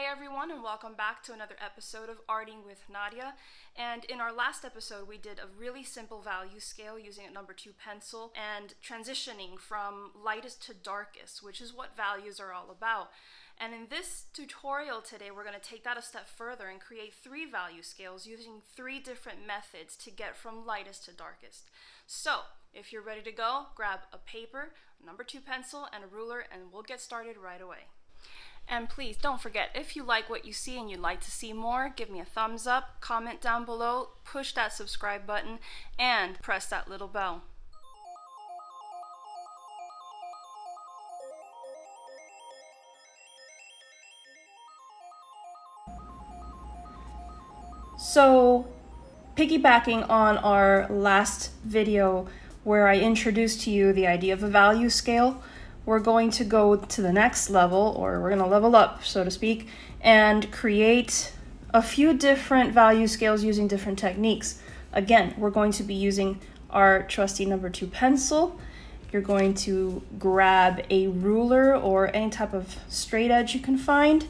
everyone, and welcome back to another episode of Arting with Nadia. And in our last episode, we did a really simple value scale using a number 2 pencil and transitioning from lightest to darkest, which is what values are all about. And in this tutorial today, we're going to take that a step further and create 3 value scales using 3 different methods to get from lightest to darkest. So, if you're ready to go, grab a paper, a number 2 pencil, and a ruler, and we'll get started right away. And please don't forget, if you like what you see and you'd like to see more, give me a thumbs up, comment down below, push that subscribe button, and press that little bell. So, piggybacking on our last video where I introduced to you the idea of a value scale, we're going to go to the next level, or we're going to level up, so to speak, and create a few different value scales using different techniques. Again, we're going to be using our trusty number 2 pencil. You're going to grab a ruler or any type of straight edge you can find.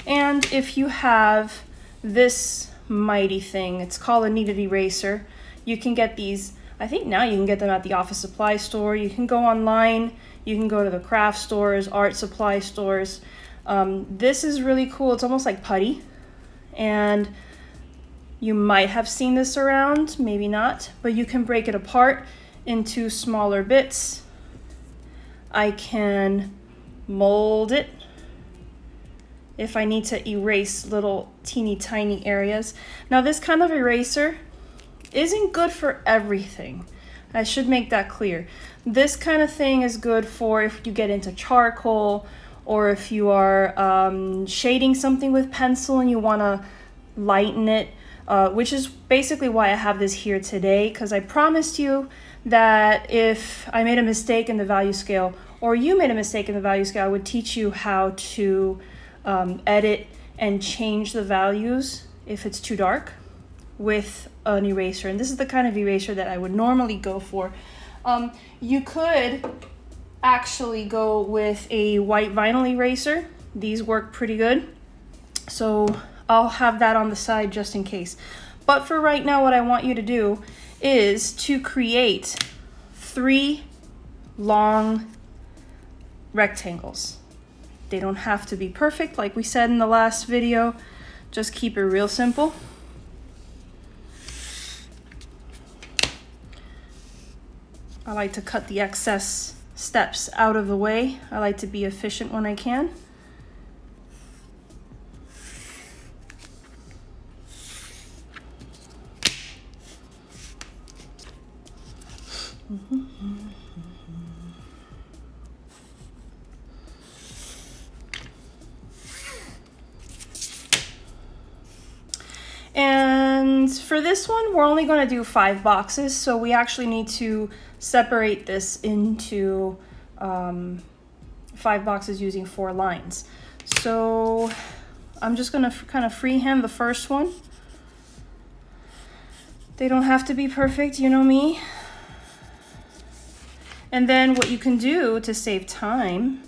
And if you have this mighty thing, it's called a kneaded eraser. You can get these, I think now you can get them at the office supply store. You can go online. You can go to the craft stores, art supply stores. This is really cool. It's almost like putty. And you might have seen this around, maybe not, but you can break it apart into smaller bits. I can mold it if I need to erase little teeny tiny areas. Now this kind of eraser isn't good for everything. I should make that clear. This kind of thing is good for if you get into charcoal, or if you are shading something with pencil and you want to lighten it, which is basically why I have this here today, because I promised you that if I made a mistake in the value scale, or you made a mistake in the value scale, I would teach you how to edit and change the values if it's too dark with an eraser. And this is the kind of eraser that I would normally go for. You could actually go with a white vinyl eraser. These work pretty good. So I'll have that on the side just in case. But for right now, what I want you to do is to create 3 long rectangles. They don't have to be perfect, like we said in the last video. Just keep it real simple. I like to cut the excess steps out of the way. I like to be efficient when I can. And for this one, we're only going to do 5 boxes, so we actually need to separate this into 5 boxes using 4 lines. So I'm just going to kind of freehand the first one. They don't have to be perfect, you know me. And then what you can do to save time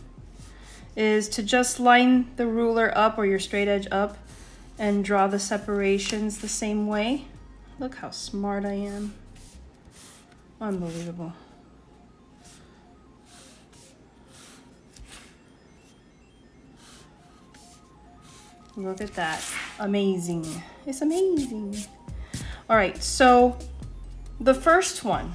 is to just line the ruler up, or your straight edge up, and draw the separations the same way. Look how smart I am. Unbelievable. Look at that. Amazing. It's amazing. All right, so the first one.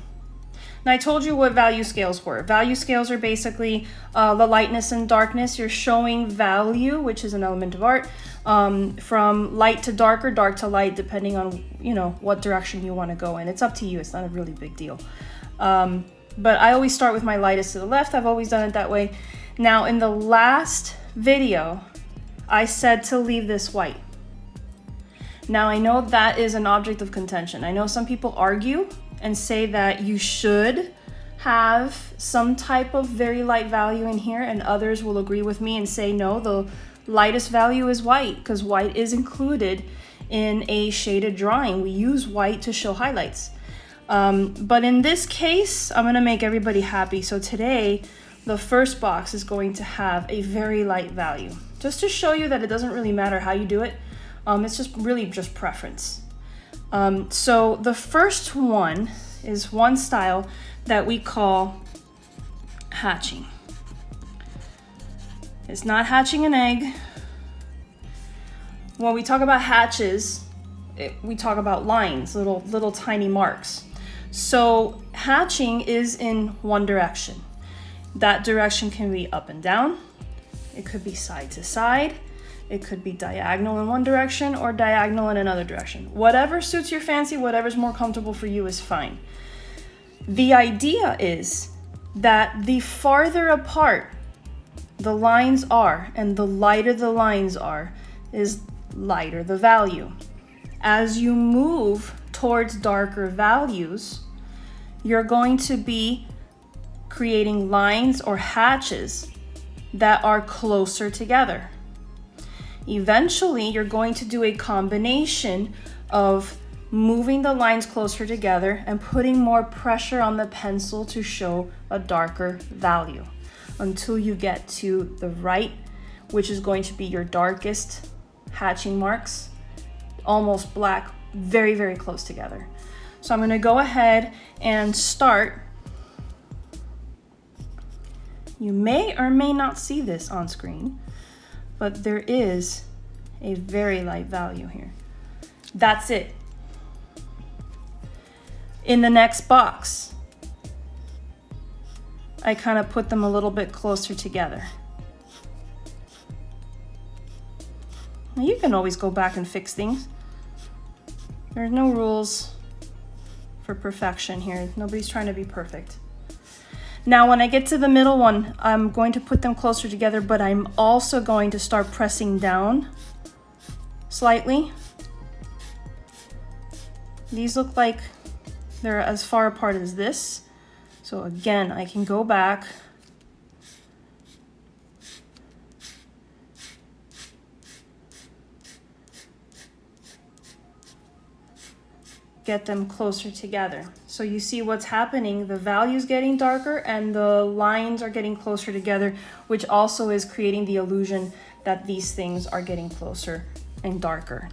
Now I told you what value scales were. Value scales are basically the lightness and darkness. You're showing value, which is an element of art, from light to dark or dark to light, depending on what direction you want to go in. It's up to you. It's not a really big deal. But I always start with my lightest to the left. I've always done it that way. Now in the last video, I said to leave this white. Now I know that is an object of contention. I know some people argue and say that you should have some type of very light value in here, and others will agree with me and say no, the lightest value is white, because white is included in a shaded drawing. We use white to show highlights. But in this case, I'm gonna make everybody happy. So today, the first box is going to have a very light value. just to show you that it doesn't really matter how you do it. It's just really just preference. So the first one is one style that we call hatching. It's not hatching an egg. When we talk about hatches, we talk about lines, little tiny marks. So hatching is in one direction. That direction can be up and down. It could be side to side. It could be diagonal in one direction or diagonal in another direction. Whatever suits your fancy, whatever's more comfortable for you is fine. The idea is that the farther apart the lines are and the lighter the lines are, is lighter the value. As you move towards darker values, you're going to be creating lines or hatches that are closer together. Eventually, you're going to do a combination of moving the lines closer together and putting more pressure on the pencil to show a darker value until you get to the right, which is going to be your darkest hatching marks, almost black, very, very close together. So I'm going to go ahead and start. You may or may not see this on screen, but there is a very light value here. That's it. In the next box, I kind of put them a little bit closer together. Now you can always go back and fix things. There's no rules for perfection here. Nobody's trying to be perfect. Now, when I get to the middle one, I'm going to put them closer together, but I'm also going to start pressing down slightly. These look like they're as far apart as this. So again, I can go back. Get them closer together. So you see what's happening. The value's getting darker and the lines are getting closer together, which also is creating the illusion that these things are getting closer and darker.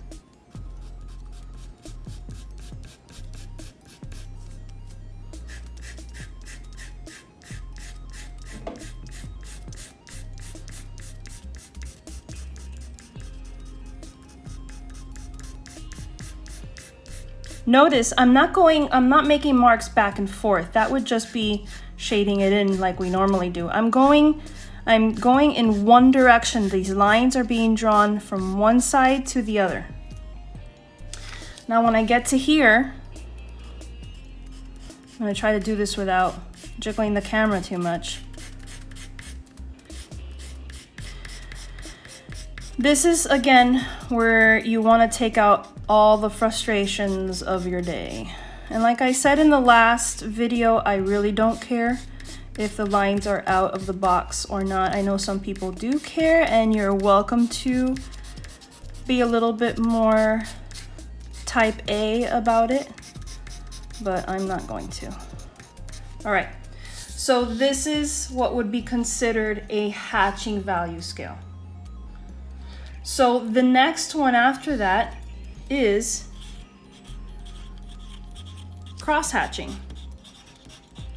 Notice I'm not making marks back and forth. That would just be shading it in like we normally do. I'm going in one direction. These lines are being drawn from one side to the other. Now when I get to here, I'm gonna try to do this without jiggling the camera too much. This is, again, where you want to take out all the frustrations of your day. And like I said in the last video, I really don't care if the lines are out of the box or not. I know some people do care, and you're welcome to be a little bit more type A about it, but I'm not going to. All right, so this is what would be considered a hatching value scale. So the next one after that is cross-hatching.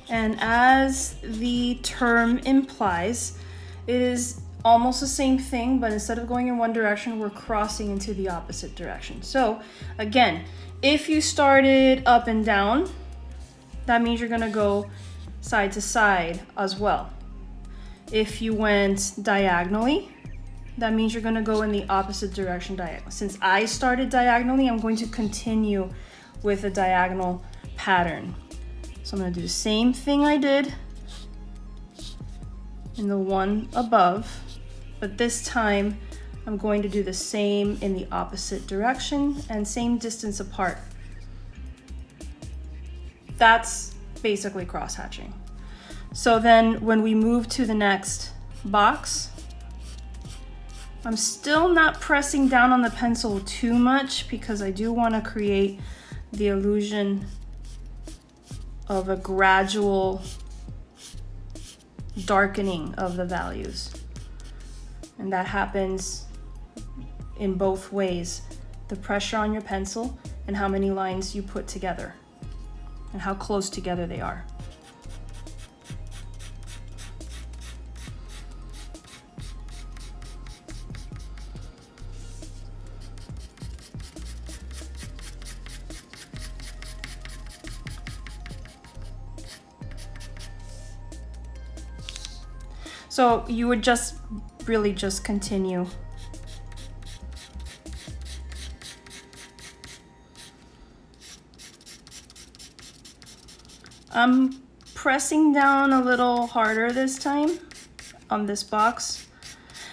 And as the term implies, it is almost the same thing, but instead of going in one direction, we're crossing into the opposite direction. So again, if you started up and down, that means you're gonna go side to side as well. If you went diagonally, that means you're gonna go in the opposite direction diagonal. Since I started diagonally, I'm going to continue with a diagonal pattern. So I'm gonna do the same thing I did in the one above, but this time I'm going to do the same in the opposite direction and same distance apart. That's basically cross-hatching. So then when we move to the next box, I'm still not pressing down on the pencil too much because I do want to create the illusion of a gradual darkening of the values. And that happens in both ways. The pressure on your pencil and how many lines you put together and how close together they are. So you would just really just continue. I'm pressing down a little harder this time on this box.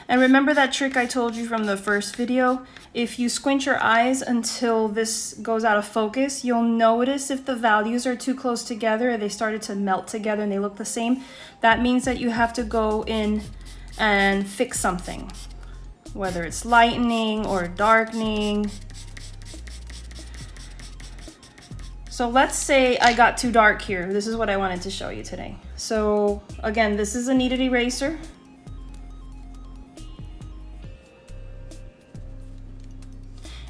And remember that trick I told you from the first video? If you squint your eyes until this goes out of focus, you'll notice if the values are too close together or they started to melt together and they look the same. That means that you have to go in and fix something, whether it's lightening or darkening. So let's say I got too dark here. This is what I wanted to show you today. So again, this is a kneaded eraser.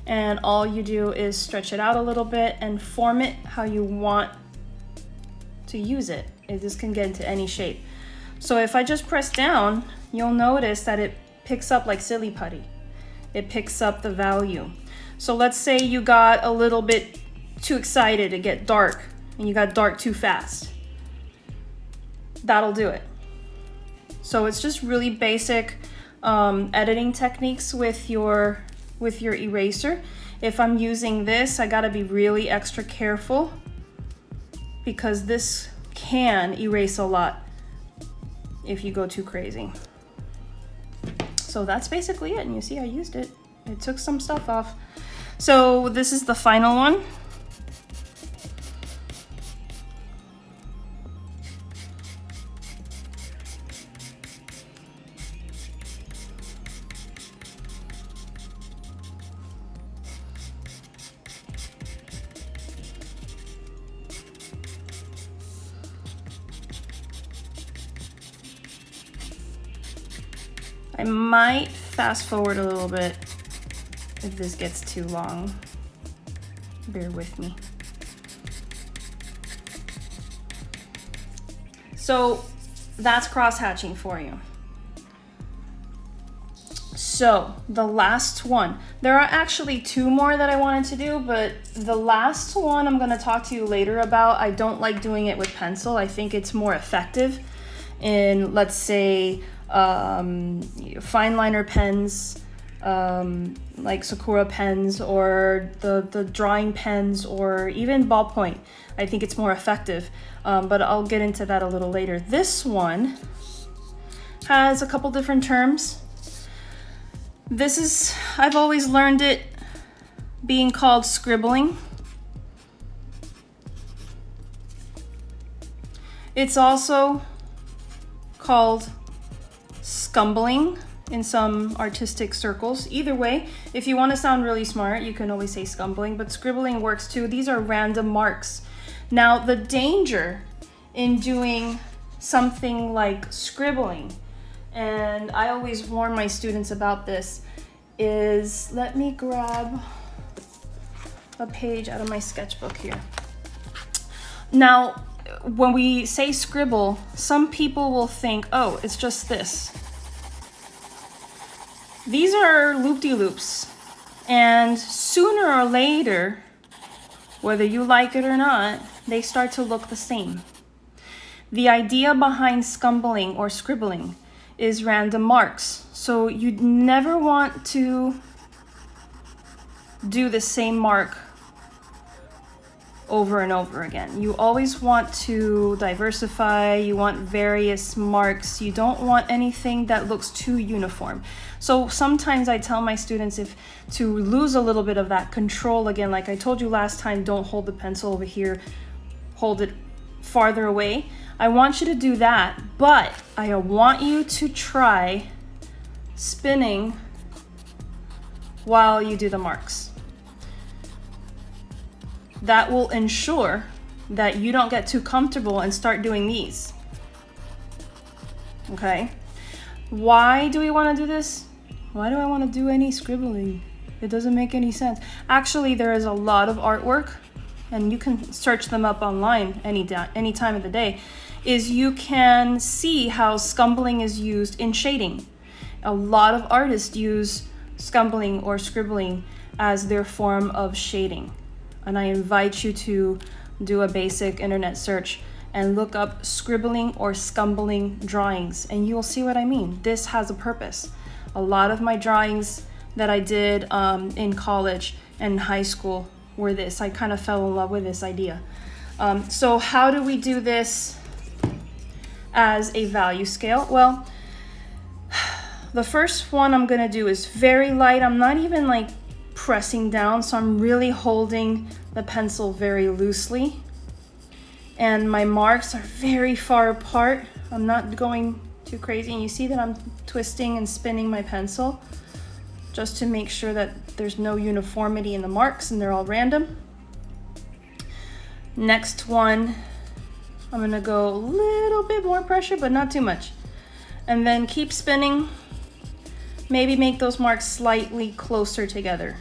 And all you do is stretch it out a little bit and form it how you want to use it. This can get into any shape. So if I just press down, you'll notice that it picks up like silly putty. It picks up the value. So let's say you got a little bit too excited to get dark and you got dark too fast. That'll do it. So it's just really basic editing techniques with your eraser. If I'm using this, I gotta be really extra careful because this can erase a lot if you go too crazy. So that's basically it, and you see I used it. It took some stuff off. So this is the final one. I might fast forward a little bit if this gets too long. Bear with me. So that's cross-hatching for you. So the last one, there are actually two more that I wanted to do, but the last one I'm gonna talk to you later about. I don't like doing it with pencil. I think it's more effective in, let's say, fine liner pens, like Sakura pens, or the drawing pens, or even ballpoint. I think it's more effective, but I'll get into that a little later. This one has a couple different terms. This is, I've always learned it being called scribbling. It's also called scumbling in some artistic circles. Either way, if you want to sound really smart, you can always say scumbling, but scribbling works too. These are random marks. Now, the danger in doing something like scribbling, and I always warn my students about this, is, let me grab a page out of my sketchbook here. Now, when we say scribble, some people will think, oh, it's just this. These are loop-de-loops, and sooner or later, whether you like it or not, they start to look the same. The idea behind scumbling or scribbling is random marks. So you never want to do the same mark over and over again. You always want to diversify, you want various marks, you don't want anything that looks too uniform. So sometimes I tell my students to lose a little bit of that control again, like I told you last time, don't hold the pencil over here, hold it farther away. I want you to do that, but I want you to try spinning while you do the marks. That will ensure that you don't get too comfortable and start doing these. Okay? Why do we want to do this? Why do I want to do any scribbling? It doesn't make any sense. Actually, there is a lot of artwork, and you can search them up online any time of the day, is you can see how scumbling is used in shading. A lot of artists use scumbling or scribbling as their form of shading. And I invite you to do a basic internet search and look up scribbling or scumbling drawings, and you'll see what I mean. This has a purpose. A lot of my drawings that I did in college and high school were this. I kind of fell in love with this idea. So how do we do this as a value scale? Well, the first one I'm gonna do is very light. I'm not even like pressing down, so I'm really holding the pencil very loosely. And my marks are very far apart. I'm not going too crazy. And you see that I'm twisting and spinning my pencil just to make sure that there's no uniformity in the marks and they're all random. Next one, I'm gonna go a little bit more pressure, but not too much. And then keep spinning. Maybe make those marks slightly closer together.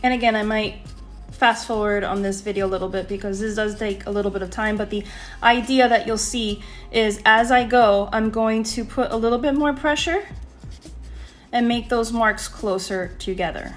And again, I might fast forward on this video a little bit because this does take a little bit of time, but the idea that you'll see is as I go, I'm going to put a little bit more pressure and make those marks closer together.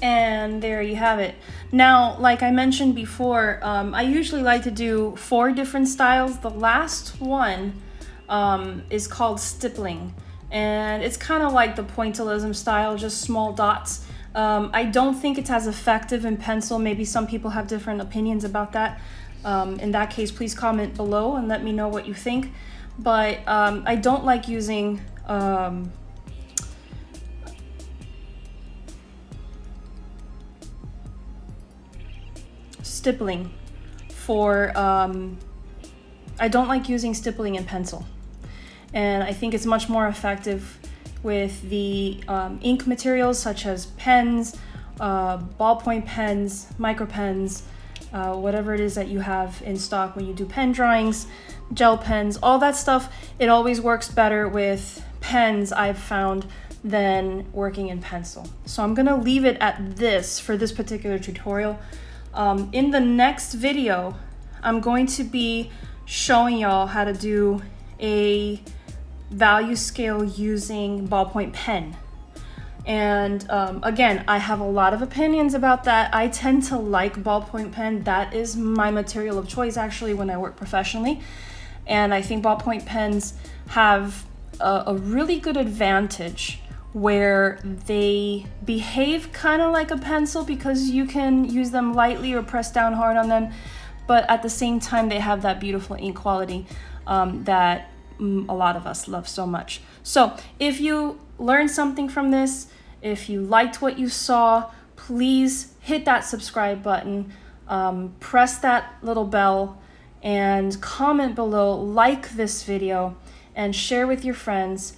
And there you have it. Now, like I mentioned before, I usually like to do 4 different styles. The last one is called stippling, and it's kind of like the pointillism style, just small dots. I don't think it's as effective in pencil. Maybe some people have different opinions about that. In that case, please comment below and let me know what you think. But I don't like using stippling for I don't like using stippling in pencil, and I think it's much more effective with the ink materials such as pens ballpoint pens, micro pens, whatever it is that you have in stock when you do pen drawings, gel pens, all that stuff, it always works better with pens, I've found, than working in pencil. So I'm gonna leave it at this for this particular tutorial. In the next video, I'm going to be showing y'all how to do a value scale using ballpoint pen. And again, I have a lot of opinions about that. I tend to like ballpoint pen. That is my material of choice actually when I work professionally. And I think ballpoint pens have a really good advantage where they behave kind of like a pencil because you can use them lightly or press down hard on them, but at the same time they have that beautiful ink quality that a lot of us love so much. So if you learned something from this, if you liked what you saw, please hit that subscribe button, press that little bell, and comment below, like this video, and share with your friends.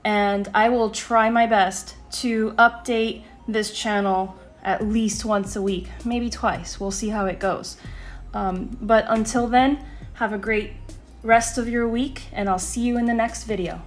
And I will try my best to update this channel at least once a week, maybe twice. We'll see how it goes. But until then, have a great rest of your week, and I'll see you in the next video.